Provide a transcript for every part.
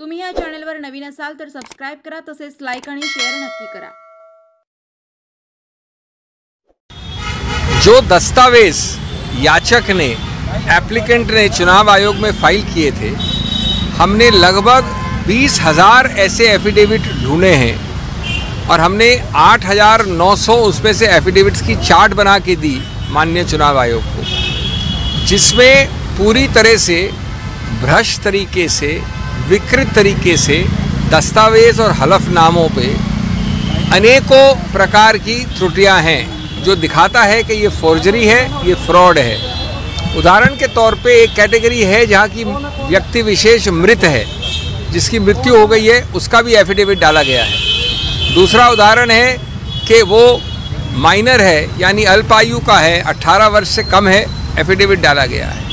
तुम्ही या चॅनलवर नवीन असाल तर सबस्क्राइब करा, तसेच लाईक आणि शेअर नक्की करा। जो दस्तावेज याचक ने एप्लीकेंट ने चुनाव आयोग में फाइल किए थे, हमने लगभग 20,000 ऐसे एफिडेविट ढूंढे हैं और हमने 8,900 उसमें से एफिडेविट्स की चार्ट बना के दी माननीय चुनाव आयोग को, जिसमें पूरी तरह से भ्रष्ट तरीके से, विकृत तरीके से दस्तावेज और हलफनामों पे अनेकों प्रकार की त्रुटियां हैं, जो दिखाता है कि ये फोर्जरी है, ये फ्रॉड है। उदाहरण के तौर पे एक कैटेगरी है जहाँ की व्यक्ति विशेष मृत है, जिसकी मृत्यु हो गई है, उसका भी एफिडेविट डाला गया है। दूसरा उदाहरण है कि वो माइनर है, यानी अल्पायु का है, 18 वर्ष से कम है, एफिडेविट डाला गया है।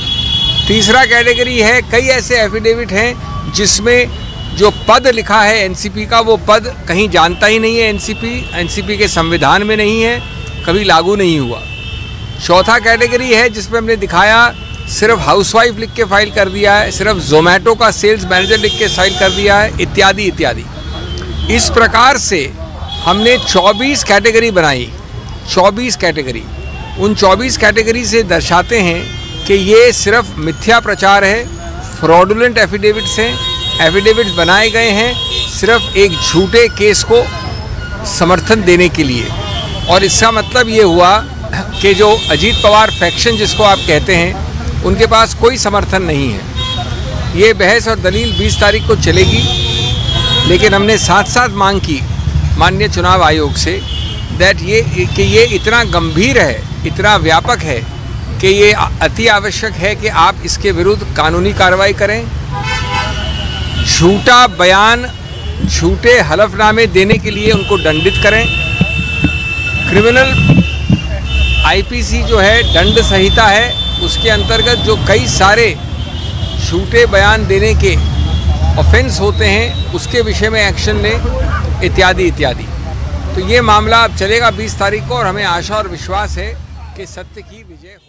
तीसरा कैटेगरी है, कई ऐसे एफिडेविट हैं जिसमें जो पद लिखा है एनसीपी का, वो पद कहीं जानता ही नहीं है। एनसीपी के संविधान में नहीं है, कभी लागू नहीं हुआ। चौथा कैटेगरी है जिसमें हमने दिखाया सिर्फ हाउसवाइफ लिख के फाइल कर दिया है, सिर्फ जोमेटो का सेल्स मैनेजर लिख के फाइल कर दिया है, इत्यादि इत्यादि। इस प्रकार से हमने 24 कैटेगरी बनाई। 24 कैटेगरी, उन 24 कैटेगरी से दर्शाते हैं कि ये सिर्फ मिथ्या प्रचार है, फ्रॉडुलेंट एफिडेविट्स हैं। एफिडेविट्स बनाए गए हैं सिर्फ एक झूठे केस को समर्थन देने के लिए। और इसका मतलब ये हुआ कि जो अजीत पवार फैक्शन जिसको आप कहते हैं, उनके पास कोई समर्थन नहीं है। ये बहस और दलील 20 तारीख को चलेगी, लेकिन हमने साथ साथ मांग की माननीय चुनाव आयोग से कि ये इतना गंभीर है, इतना व्यापक है कि ये अति आवश्यक है कि आप इसके विरुद्ध कानूनी कार्रवाई करें। झूठा बयान, झूठे हलफनामे देने के लिए उनको दंडित करें। क्रिमिनल आईपीसी जो है, दंड संहिता है, उसके अंतर्गत जो कई सारे झूठे बयान देने के ऑफेंस होते हैं, उसके विषय में एक्शन लें, इत्यादि इत्यादि। तो ये मामला अब चलेगा 20 तारीख को, और हमें आशा और विश्वास है कि सत्य की विजय हो।